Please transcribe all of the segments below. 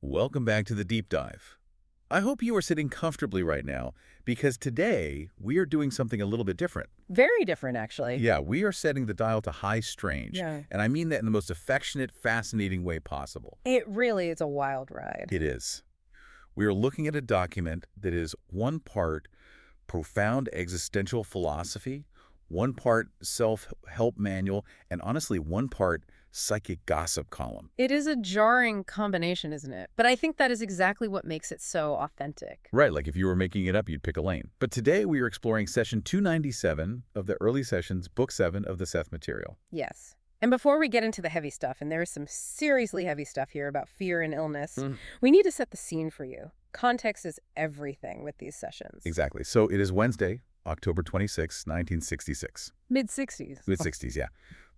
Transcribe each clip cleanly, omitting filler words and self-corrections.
Welcome back to the deep dive. I hope you are sitting comfortably right now because today we are doing something a little bit different. Very different, actually. Yeah, we are setting the dial to high strange, Yeah. and I mean that in the most affectionate, fascinating way possible. It really is a wild ride. It is. We are looking at a document that is one part profound existential philosophy, one part self-help manual, and honestly, one part psychic gossip column. It is a jarring combination, isn't it? But I think that is exactly what makes it so authentic. Right, like if you were making it up, you'd pick a lane. But today we are exploring session 297 of the early sessions, book 7 of the Seth Material. Yes. And before we get into the heavy stuff, and there is some seriously heavy stuff here about fear and illness, we need to set the scene for you. Context is everything with these sessions. Exactly. So it is Wednesday, October 26, 1966. Mid-60s. Mid-60s, yeah.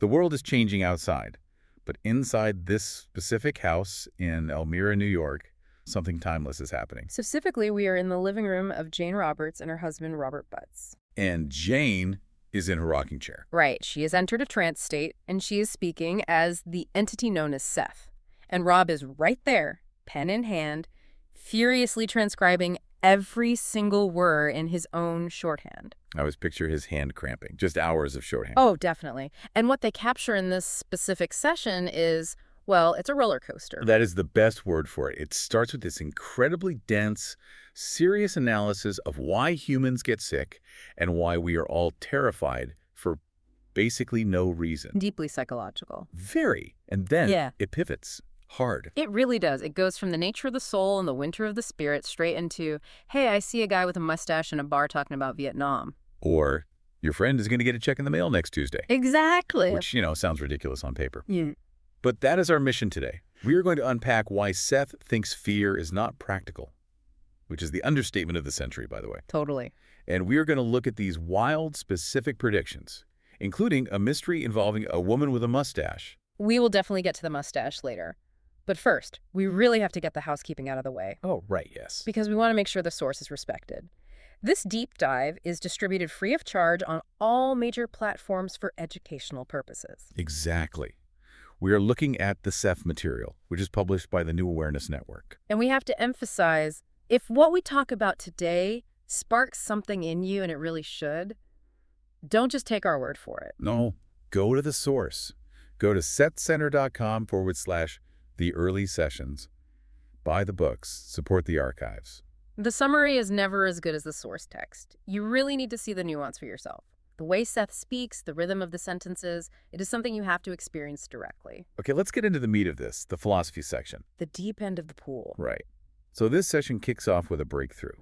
The world is changing outside. But inside this specific house in Elmira, New York, something timeless is happening. Specifically, we are in the living room of Jane Roberts and her husband, Robert Butts. And Jane is in her rocking chair. Right. She has entered a trance state, and she is speaking as the entity known as Seth. And Rob is right there, pen in hand, furiously transcribing every single word in his own shorthand. I always picture his hand cramping, just hours of shorthand. Oh, definitely. And what they capture in this specific session is, well, it's a roller coaster. That is the best word for it. It starts with this incredibly dense, serious analysis of why humans get sick and why we are all terrified for basically no reason. Deeply psychological. Very. And then Yeah. it pivots hard. It really does. It goes from the nature of the soul and the winter of the spirit straight into, hey, I see a guy with a mustache in a bar talking about Vietnam. Or your friend is going to get a check in the mail next Tuesday. Exactly. Which, sounds ridiculous on paper. Yeah. But that is our mission today. We are going to unpack why Seth thinks fear is not practical, which is the understatement of the century, by the way. Totally. And we are going to look at these wild, specific predictions, including a mystery involving a woman with a mustache. We will definitely get to the mustache later. But first, we really have to get the housekeeping out of the way. Oh, right, yes. Because we want to make sure the source is respected. This deep dive is distributed free of charge on all major platforms for educational purposes. Exactly. We are looking at the Seth Material, which is published by the New Awareness Network. And we have to emphasize, if what we talk about today sparks something in you, and it really should, don't just take our word for it. No, go to the source. Go to sethcenter.com/the early sessions. Buy the books. Support the archives. The summary is never as good as the source text. You really need to see the nuance for yourself. The way Seth speaks, the rhythm of the sentences, it is something you have to experience directly. Okay, let's get into the meat of this, the philosophy section. The deep end of the pool. Right. So this session kicks off with a breakthrough.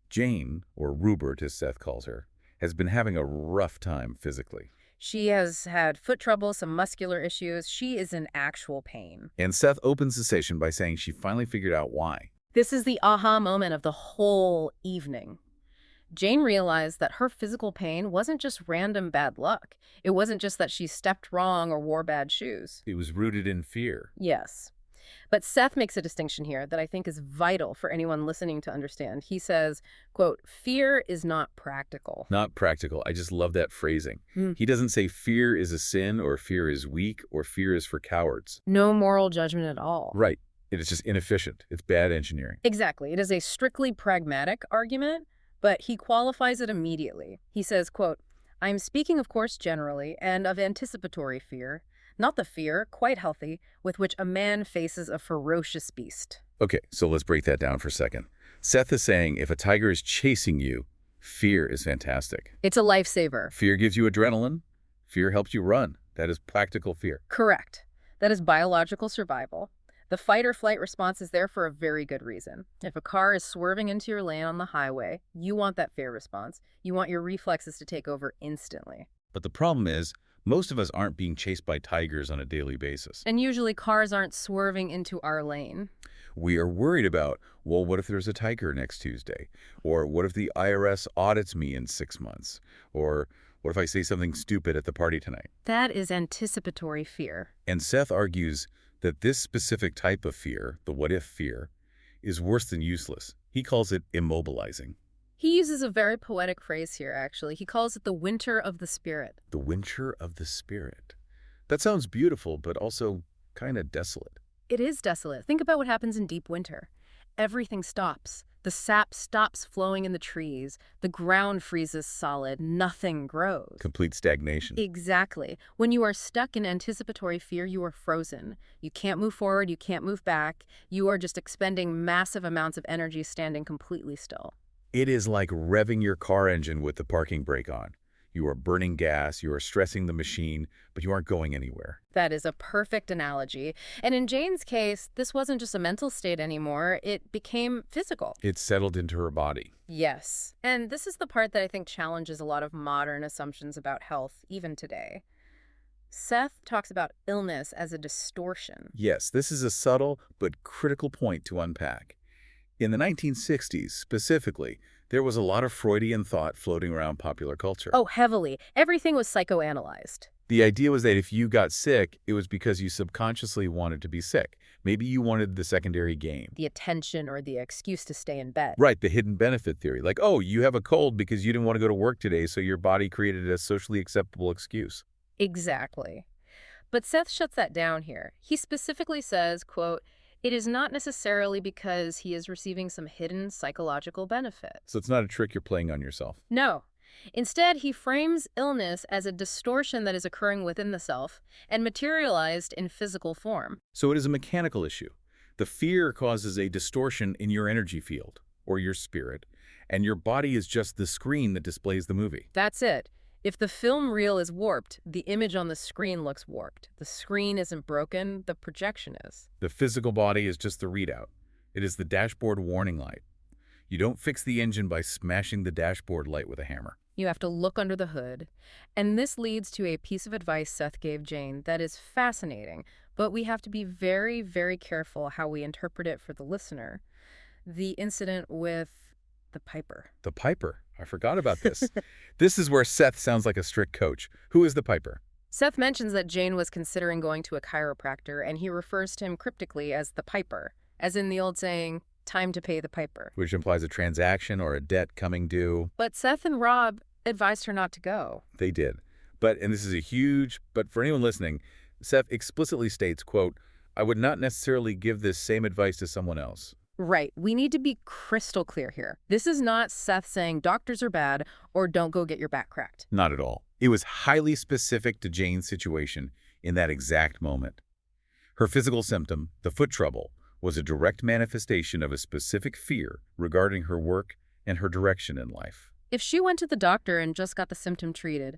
Jane, or Ruburt as Seth calls her, has been having a rough time physically. She has had foot trouble, some muscular issues. She is in actual pain. And Seth opens the session by saying she finally figured out why. This is the aha moment of the whole evening. Jane realized that her physical pain wasn't just random bad luck. It wasn't just that she stepped wrong or wore bad shoes. It was rooted in fear. Yes. But Seth makes a distinction here that I think is vital for anyone listening to understand. He says, quote, fear is not practical. Not practical. I just love that phrasing. He doesn't say fear is a sin or fear is weak or fear is for cowards. No moral judgment at all. Right. It is just inefficient. It's bad engineering. Exactly. It is a strictly pragmatic argument, but he qualifies it immediately. He says, quote, I am speaking, of course, generally, and of anticipatory fear, not the fear, quite healthy, with which a man faces a ferocious beast. Okay, so let's break that down for a second. Seth is saying if a tiger is chasing you, fear is fantastic. It's a lifesaver. Fear gives you adrenaline. Fear helps you run. That is practical fear. Correct. That is biological survival. The fight or flight response is there for a very good reason. If a car is swerving into your lane on the highway, you want that fear response. You want your reflexes to take over instantly. But the problem is, most of us aren't being chased by tigers on a daily basis. And usually cars aren't swerving into our lane. We are worried about, well, what if there's a tiger next Tuesday? Or what if the IRS audits me in 6 months? Or what if I say something stupid at the party tonight? That is anticipatory fear. And Seth argues that this specific type of fear, the what-if fear, is worse than useless. He calls it immobilizing. He uses a very poetic phrase here, actually. He calls it the winter of the spirit. The winter of the spirit. That sounds beautiful, but also kind of desolate. It is desolate. Think about what happens in deep winter. Everything stops. The sap stops flowing in the trees. The ground freezes solid. Nothing grows. Complete stagnation. Exactly. When you are stuck in anticipatory fear, you are frozen. You can't move forward. You can't move back. You are just expending massive amounts of energy standing completely still. It is like revving your car engine with the parking brake on. You are burning gas, you are stressing the machine, but you aren't going anywhere. That is a perfect analogy. And in Jane's case, this wasn't just a mental state anymore. It became physical. It settled into her body. Yes. And this is the part that I think challenges a lot of modern assumptions about health, even today. Seth talks about illness as a distortion. Yes, this is a subtle but critical point to unpack. In the 1960s, specifically, there was a lot of Freudian thought floating around popular culture. Oh, heavily. Everything was psychoanalyzed. The idea was that if you got sick, it was because you subconsciously wanted to be sick. Maybe you wanted the secondary gain. The attention or the excuse to stay in bed. Right, the hidden benefit theory. Like, oh, you have a cold because you didn't want to go to work today, so your body created a socially acceptable excuse. Exactly. But Seth shuts that down here. He specifically says, quote, "It is not necessarily because he is receiving some hidden psychological benefit." So it's not a trick you're playing on yourself. No. Instead, he frames illness as a distortion that is occurring within the self and materialized in physical form. So it is a mechanical issue. The fear causes a distortion in your energy field, or your spirit, and your body is just the screen that displays the movie. That's it. If the film reel is warped, the image on the screen looks warped. The screen isn't broken, the projection is. The physical body is just the readout. It is the dashboard warning light. You don't fix the engine by smashing the dashboard light with a hammer. You have to look under the hood. And this leads to a piece of advice Seth gave Jane that is fascinating, but we have to be very, very careful how we interpret it for the listener. The incident with the piper. The piper. I forgot about this. This is where Seth sounds like a strict coach. Who is the piper? Seth mentions that Jane was considering going to a chiropractor, and he refers to him cryptically as the piper, as in the old saying, time to pay the piper. Which implies a transaction or a debt coming due. But Seth and Rob advised her not to go. They did. And this is a huge, but for anyone listening, Seth explicitly states, quote, "I would not necessarily give this same advice to someone else." Right. We need to be crystal clear here. This is not Seth saying doctors are bad or don't go get your back cracked. Not at all. It was highly specific to Jane's situation in that exact moment. Her physical symptom, the foot trouble, was a direct manifestation of a specific fear regarding her work and her direction in life. If she went to the doctor and just got the symptom treated,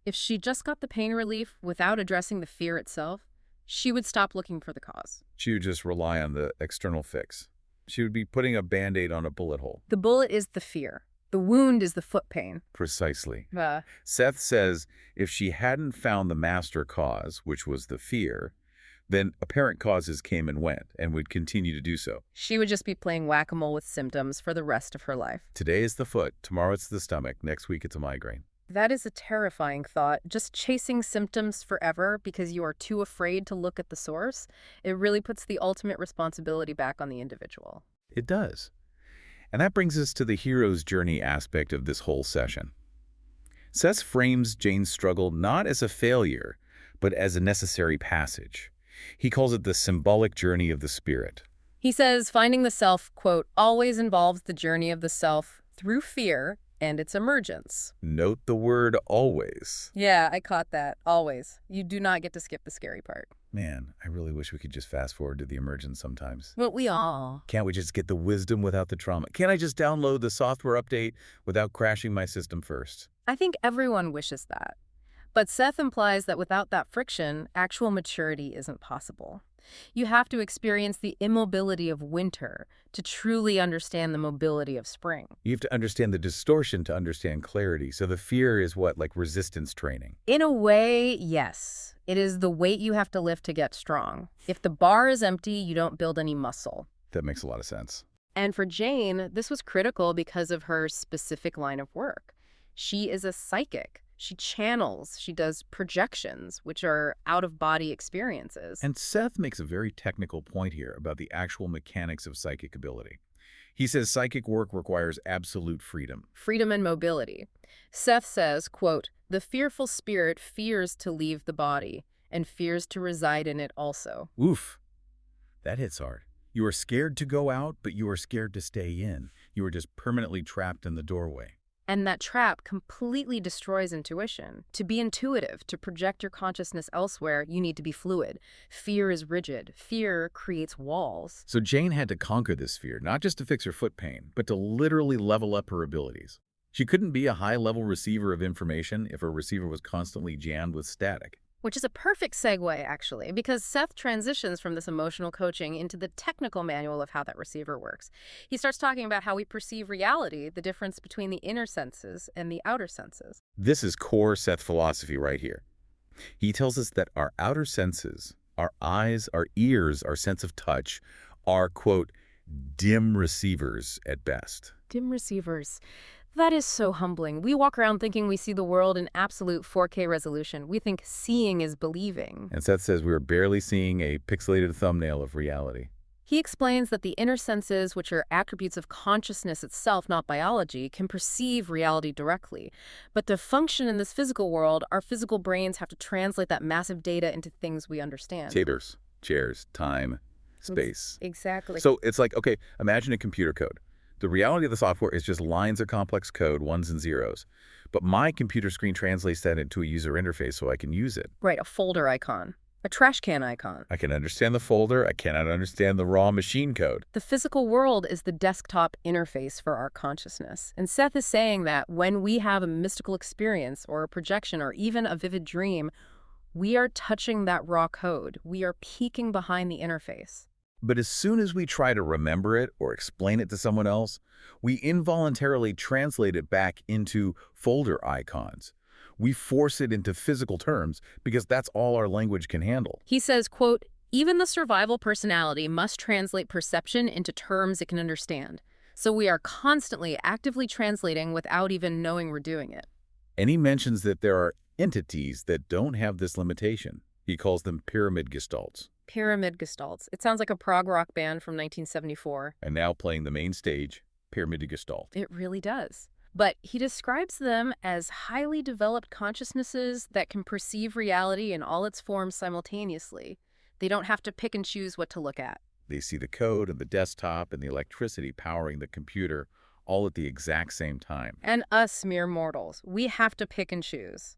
if she just got the pain relief without addressing the fear itself, she would stop looking for the cause. She would just rely on the external fix. She would be putting a Band-Aid on a bullet hole. The bullet is the fear. The wound is the foot pain. Precisely. Seth says if she hadn't found the master cause, which was the fear, then apparent causes came and went and would continue to do so. She would just be playing whack-a-mole with symptoms for the rest of her life. Today is the foot, tomorrow it's the stomach, next week it's a migraine. That is a terrifying thought. Just chasing symptoms forever because you are too afraid to look at the source, it really puts the ultimate responsibility back on the individual. It does. And that brings us to the hero's journey aspect of this whole session. Seth frames Jane's struggle not as a failure, but as a necessary passage. He calls it the symbolic journey of the spirit. He says finding the self, quote, always involves the journey of the self through fear and its emergence. Note the word always. Yeah, I caught that. Always. You do not get to skip the scary part. Man, I really wish we could just fast forward to the emergence sometimes. But we all. Can't we just get the wisdom without the trauma? Can't I just download the software update without crashing my system first? I think everyone wishes that. But Seth implies that without that friction, actual maturity isn't possible. You have to experience the immobility of winter to truly understand the mobility of spring. You have to understand the distortion to understand clarity. So the fear is what, like resistance training? In a way, yes. It is the weight you have to lift to get strong. If the bar is empty, you don't build any muscle. That makes a lot of sense. And for Jane, this was critical because of her specific line of work. She is a psychic. She channels, she does projections, which are out-of-body experiences. And Seth makes a very technical point here about the actual mechanics of psychic ability. He says psychic work requires absolute freedom. Freedom and mobility. Seth says, quote, "The fearful spirit fears to leave the body and fears to reside in it also." Oof. That hits hard. You are scared to go out, but you are scared to stay in. You are just permanently trapped in the doorway. And that trap completely destroys intuition. To be intuitive, to project your consciousness elsewhere, you need to be fluid. Fear is rigid. Fear creates walls. So Jane had to conquer this fear, not just to fix her foot pain, but to literally level up her abilities. She couldn't be a high-level receiver of information if her receiver was constantly jammed with static. Which is a perfect segue, actually, because Seth transitions from this emotional coaching into the technical manual of how that receiver works. He starts talking about how we perceive reality, the difference between the inner senses and the outer senses. This is core Seth philosophy right here. He tells us that our outer senses, our eyes, our ears, our sense of touch, are, quote, dim receivers at best. Dim receivers. That is so humbling. We walk around thinking we see the world in absolute 4K resolution. We think seeing is believing. And Seth says we are barely seeing a pixelated thumbnail of reality. He explains that the inner senses, which are attributes of consciousness itself, not biology, can perceive reality directly. But to function in this physical world, our physical brains have to translate that massive data into things we understand. Tables, chairs, time, space. Exactly. So it's like, okay, imagine a computer code. The reality of the software is just lines of complex code, ones and zeros. But my computer screen translates that into a user interface so I can use it. Right, a folder icon, a trash can icon. I can understand the folder. I cannot understand the raw machine code. The physical world is the desktop interface for our consciousness. And Seth is saying that when we have a mystical experience or a projection or even a vivid dream, we are touching that raw code. We are peeking behind the interface. But as soon as we try to remember it or explain it to someone else, we involuntarily translate it back into folder icons. We force it into physical terms because that's all our language can handle. He says, quote, even the survival personality must translate perception into terms it can understand. So we are constantly actively translating without even knowing we're doing it. And he mentions that there are entities that don't have this limitation. He calls them pyramid gestalts. Pyramid gestalts. It sounds like a prog rock band from 1974. And now playing the main stage, pyramid gestalt. It really does. But he describes them as highly developed consciousnesses that can perceive reality in all its forms simultaneously. They don't have to pick and choose what to look at. They see the code and the desktop and the electricity powering the computer all at the exact same time. And us mere mortals, we have to pick and choose.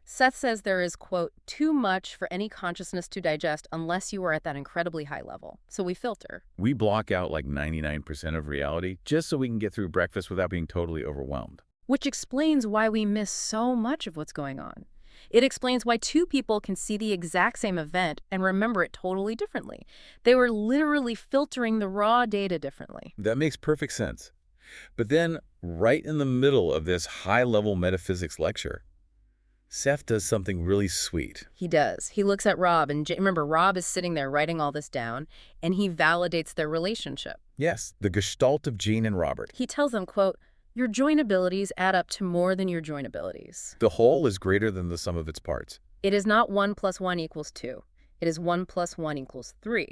Seth says there is, quote, too much for any consciousness to digest unless you are at that incredibly high level. So we filter. We block out like 99% of reality just so we can get through breakfast without being totally overwhelmed. Which explains why we miss so much of what's going on. It explains why two people can see the exact same event and remember it totally differently. They were literally filtering the raw data differently. That makes perfect sense. But then, right in the middle of this high-level metaphysics lecture, Seth does something really sweet. He does. He looks at Rob, and remember, Rob is sitting there writing all this down, and he validates their relationship. Yes, the gestalt of Gene and Robert. He tells them, quote, your joint abilities add up to more than your joint abilities. The whole is greater than the sum of its parts. It is not 1 + 1 = 2. It is 1 + 1 = 3.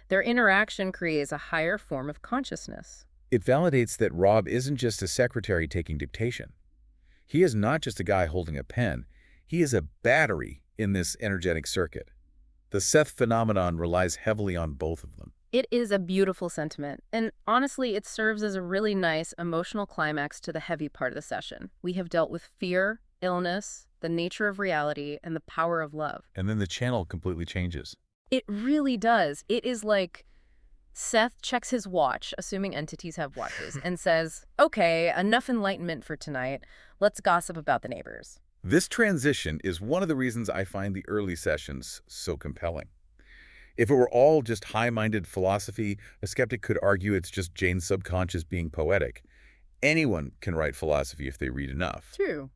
Their interaction creates a higher form of consciousness. It validates that Rob isn't just a secretary taking dictation. He is not just a guy holding a pen. He is a battery in this energetic circuit. The Seth phenomenon relies heavily on both of them. It is a beautiful sentiment, and honestly, it serves as a really nice emotional climax to the heavy part of the session. We have dealt with fear, illness, the nature of reality, and the power of love. And then the channel completely changes. It really does. It is like Seth checks his watch, assuming entities have watches, and says, okay, enough enlightenment for tonight. Let's gossip about the neighbors. This transition is one of the reasons I find the early sessions so compelling. If it were all just high-minded philosophy, a skeptic could argue it's just Jane's subconscious being poetic. Anyone can write philosophy if they read enough. True.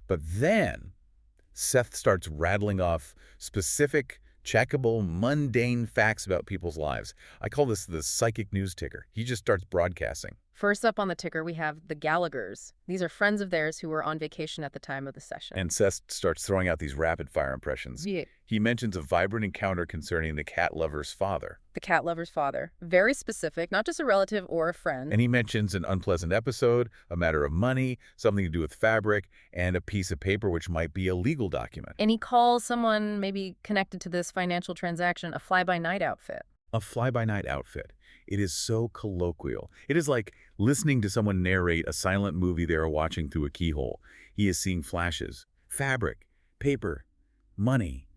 But then Seth starts rattling off specific, checkable, mundane facts about people's lives. I call this the psychic news ticker. He just starts broadcasting. First up on the ticker, we have the Gallaghers. These are friends of theirs who were on vacation at the time of the session. And Seth starts throwing out these rapid-fire impressions. Yeah. He mentions a vibrant encounter concerning the cat lover's father. The cat lover's father. Very specific, not just a relative or a friend. And he mentions an unpleasant episode, a matter of money, something to do with fabric, and a piece of paper which might be a legal document. And he calls someone maybe connected to this financial transaction a fly-by-night outfit. A fly-by-night outfit. It is so colloquial. It is like listening to someone narrate a silent movie they are watching through a keyhole. He is seeing flashes, fabric, paper, money,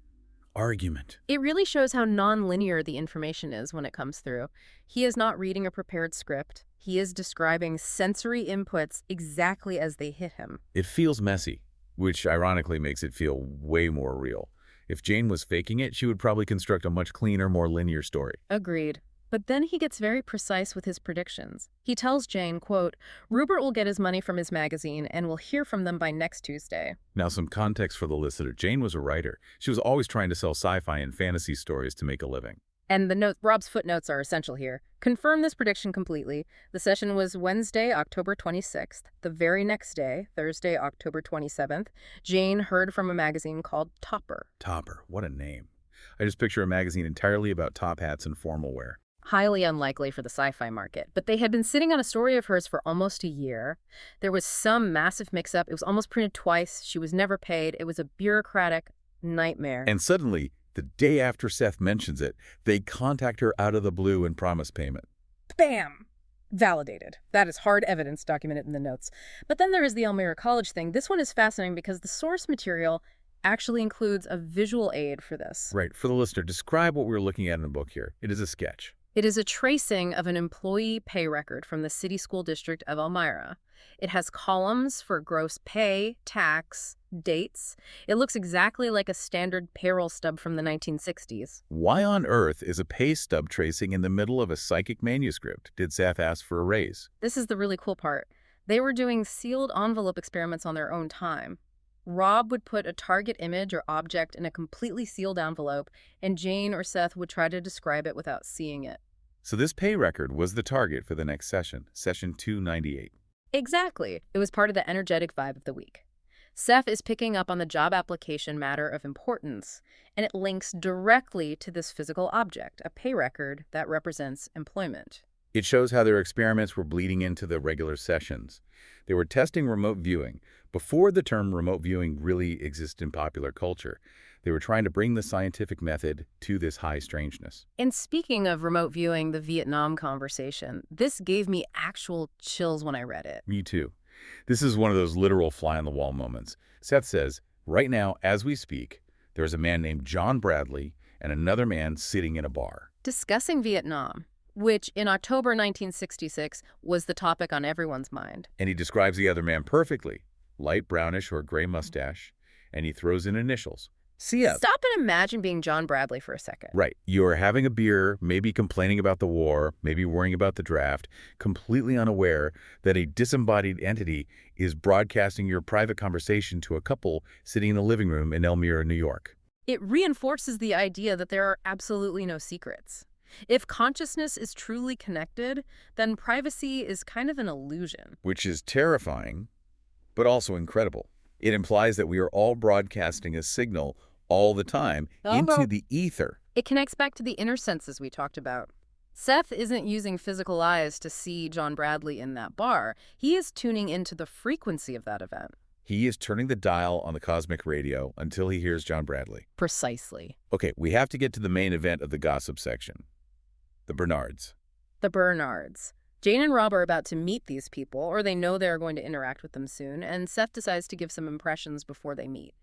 argument. It really shows how non-linear the information is when it comes through. He is not reading a prepared script. He is describing sensory inputs exactly as they hit him. It feels messy, which ironically makes it feel way more real. If Jane was faking it, she would probably construct a much cleaner, more linear story. Agreed. But then he gets very precise with his predictions. He tells Jane, quote, Ruburt will get his money from his magazine and we'll hear from them by next Tuesday. Now, some context for the listener. Jane was a writer. She was always trying to sell sci-fi and fantasy stories to make a living. And Rob's footnotes are essential here. Confirm this prediction completely. The session was Wednesday, October 26th. The very next day, Thursday, October 27th, Jane heard from a magazine called Topper. Topper, what a name. I just picture a magazine entirely about top hats and formal wear. Highly unlikely for the sci-fi market, but they had been sitting on a story of hers for almost a year. There was some massive mix-up. It was almost printed twice. She was never paid. It was a bureaucratic nightmare. And suddenly, the day after Seth mentions it, they contact her out of the blue and promise payment. Bam! Validated. That is hard evidence documented in the notes. But then there is the Elmira College thing. This one is fascinating because the source material actually includes a visual aid for this. Right. For the listener, describe what we're looking at in the book here. It is a sketch. It is a tracing of an employee pay record from the City School District of Elmira. It has columns for gross pay, tax, dates. It looks exactly like a standard payroll stub from the 1960s. Why on earth is a pay stub tracing in the middle of a psychic manuscript? Did Seth ask for a raise? This is the really cool part. They were doing sealed envelope experiments on their own time. Rob would put a target image or object in a completely sealed envelope, and Jane or Seth would try to describe it without seeing it. So this pay record was the target for the next session, session 298. Exactly. It was part of the energetic vibe of the week. Seth is picking up on the job application matter of importance, and it links directly to this physical object, a pay record that represents employment. It shows how their experiments were bleeding into the regular sessions. They were testing remote viewing. Before the term remote viewing really exists in popular culture, they were trying to bring the scientific method to this high strangeness. And speaking of remote viewing, the Vietnam conversation, this gave me actual chills when I read it. Me too. This is one of those literal fly-on-the-wall moments. Seth says, right now, as we speak, there's a man named John Bradley and another man sitting in a bar. Discussing Vietnam, which in October 1966 was the topic on everyone's mind. And he describes the other man perfectly. Light brownish or gray mustache, and he throws in initials. CF. Stop and imagine being John Bradley for a second. Right. You're having a beer, maybe complaining about the war, maybe worrying about the draft, completely unaware that a disembodied entity is broadcasting your private conversation to a couple sitting in the living room in Elmira, New York. It reinforces the idea that there are absolutely no secrets. If consciousness is truly connected, then privacy is kind of an illusion. Which is terrifying, but also incredible. It implies that we are all broadcasting a signal all the time into the ether. It connects back to the inner senses we talked about. Seth isn't using physical eyes to see John Bradley in that bar. He is tuning into the frequency of that event. He is turning the dial on the cosmic radio until he hears John Bradley. Precisely. Okay, we have to get to the main event of the gossip section. The Bernards. The Bernards. Jane and Rob are about to meet these people, or they know they're going to interact with them soon, and Seth decides to give some impressions before they meet.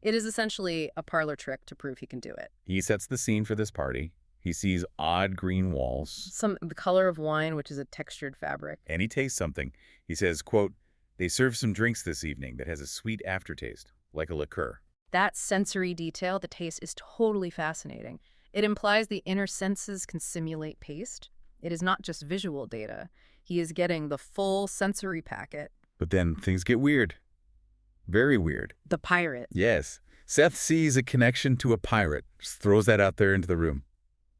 It is essentially a parlor trick to prove he can do it. He sets the scene for this party. He sees odd green walls. The color of wine, which is a textured fabric. And he tastes something. He says, quote, they serve some drinks this evening that has a sweet aftertaste, like a liqueur. That sensory detail, the taste, is totally fascinating. It implies the inner senses can simulate taste. It is not just visual data. He is getting the full sensory packet. But then things get weird. Very weird. The pirate. Yes. Seth sees a connection to a pirate. Just throws that out there into the room.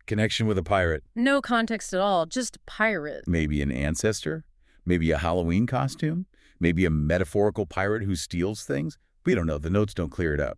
Connection with a pirate. No context at all, just pirate. Maybe an ancestor? Maybe a Halloween costume? Maybe a metaphorical pirate who steals things? We don't know. The notes don't clear it up.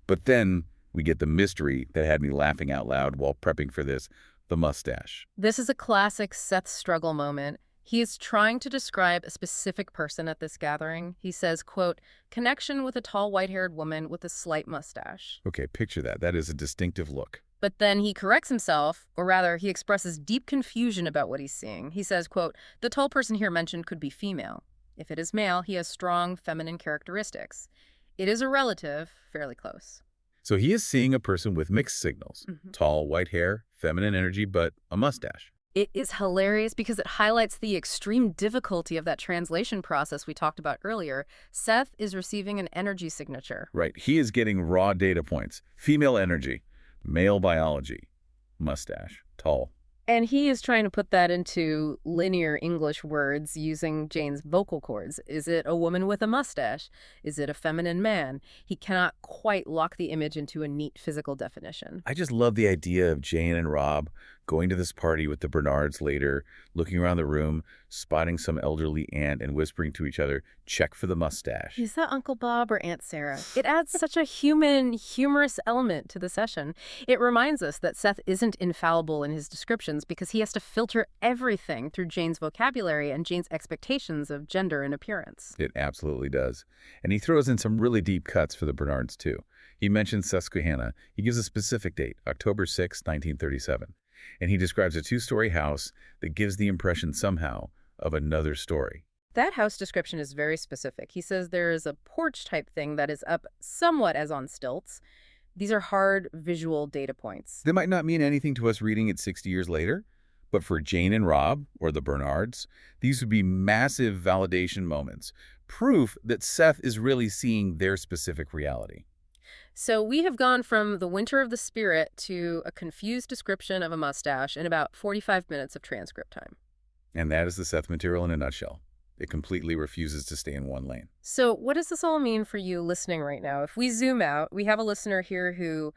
But then we get the mystery that had me laughing out loud while prepping for this. The mustache. This is a classic Seth struggle moment. He is trying to describe a specific person at this gathering. He says, quote, connection with a tall white-haired woman with a slight mustache. Okay, picture that. That is a distinctive look. But then he corrects himself, or rather, he expresses deep confusion about what he's seeing. He says, quote, "The tall person here mentioned could be female. If it is male, he has strong feminine characteristics. It is a relative, fairly close." So he is seeing a person with mixed signals. Tall, white hair, feminine energy, but a mustache. It is hilarious because it highlights the extreme difficulty of that translation process we talked about earlier. Seth is receiving an energy signature. Right. He is getting raw data points. Female energy, male biology, mustache, tall. And he is trying to put that into linear English words using Jane's vocal cords. Is it a woman with a mustache? Is it a feminine man? He cannot quite lock the image into a neat physical definition. I just love the idea of Jane and Rob going to this party with the Bernards later, looking around the room, spotting some elderly aunt and whispering to each other, "Check for the mustache." Is that Uncle Bob or Aunt Sarah? It adds such a human, humorous element to the session. It reminds us that Seth isn't infallible in his descriptions because he has to filter everything through Jane's vocabulary and Jane's expectations of gender and appearance. It absolutely does. And he throws in some really deep cuts for the Bernards, too. He mentions Susquehanna. He gives a specific date, October 6, 1937. And he describes a two-story house that gives the impression somehow of another story. That house description is very specific. He says there is a porch-type thing that is up somewhat as on stilts. These are hard visual data points. They might not mean anything to us reading it 60 years later, but for Jane and Rob, or the Bernards, these would be massive validation moments, proof that Seth is really seeing their specific reality. So we have gone from the winter of the spirit to a confused description of a mustache in about 45 minutes of transcript time. And that is the Seth Material in a nutshell. It completely refuses to stay in one lane. So what does this all mean for you listening right now? If we zoom out, we have a listener here who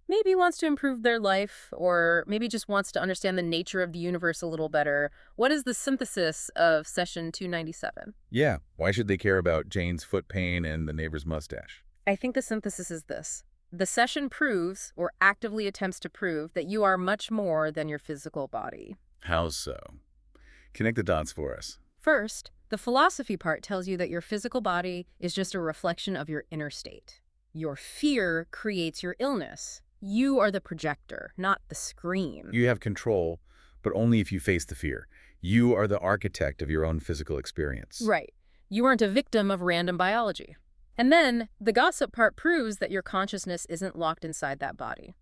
maybe wants to improve their life or maybe just wants to understand the nature of the universe a little better. What is the synthesis of session 297? Yeah, why should they care about Jane's foot pain and the neighbor's mustache? I think the synthesis is this. The session proves, or actively attempts to prove, that you are much more than your physical body. How so? Connect the dots for us. First, the philosophy part tells you that your physical body is just a reflection of your inner state. Your fear creates your illness. You are the projector, not the screen. You have control, but only if you face the fear. You are the architect of your own physical experience. Right. You aren't a victim of random biology. And then, the gossip part proves that your consciousness isn't locked inside that body.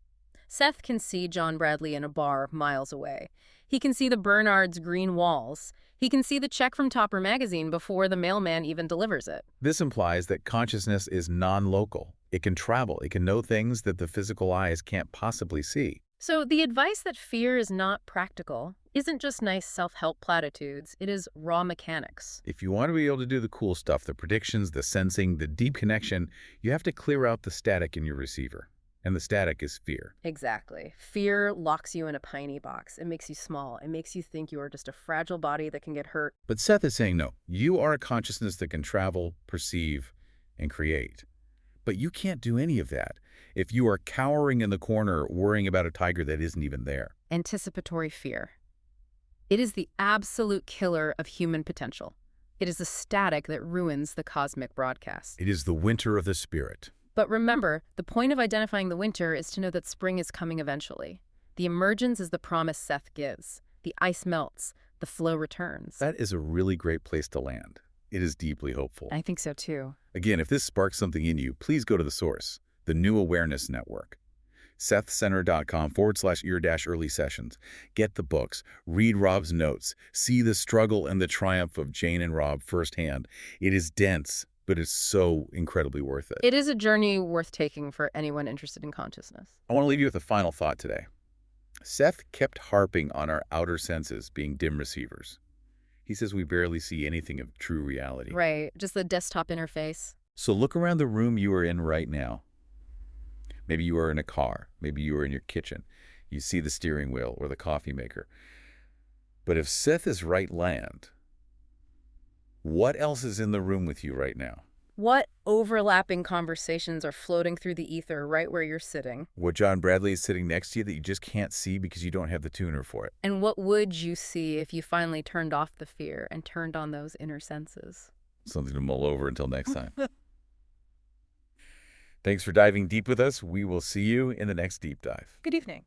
Seth can see John Bradley in a bar miles away. He can see the Bernards' green walls. He can see the check from Topper magazine before the mailman even delivers it. This implies that consciousness is non-local. It can travel. It can know things that the physical eyes can't possibly see. So the advice that fear is not practical isn't just nice self-help platitudes. It is raw mechanics. If you want to be able to do the cool stuff, the predictions, the sensing, the deep connection, you have to clear out the static in your receiver. And the static is fear. Exactly. Fear locks you in a piney box. It makes you small. It makes you think you are just a fragile body that can get hurt. But Seth is saying, no, you are a consciousness that can travel, perceive, and create. But you can't do any of that if you are cowering in the corner worrying about a tiger that isn't even there. Anticipatory fear. It is the absolute killer of human potential. It is the static that ruins the cosmic broadcast. It is the winter of the spirit. But remember, the point of identifying the winter is to know that spring is coming eventually. The emergence is the promise Seth gives. The ice melts. The flow returns. That is a really great place to land. It is deeply hopeful. I think so too. Again, if this sparks something in you, please go to the source, the New Awareness Network. SethCenter.com/ear-early sessions. Get the books, read Rob's notes, see the struggle and the triumph of Jane and Rob firsthand. It is dense, but it's so incredibly worth it. It is a journey worth taking for anyone interested in consciousness. I want to leave you with a final thought today. Seth kept harping on our outer senses being dim receivers. He says we barely see anything of true reality. Right, just the desktop interface. So look around the room you are in right now. Maybe you are in a car. Maybe you are in your kitchen. You see the steering wheel or the coffee maker. But if Seth is right land, what else is in the room with you right now? What overlapping conversations are floating through the ether right where you're sitting? What John Bradley is sitting next to you that you just can't see because you don't have the tuner for it? And what would you see if you finally turned off the fear and turned on those inner senses? Something to mull over until next time. Thanks for diving deep with us. We will see you in the next deep dive. Good evening.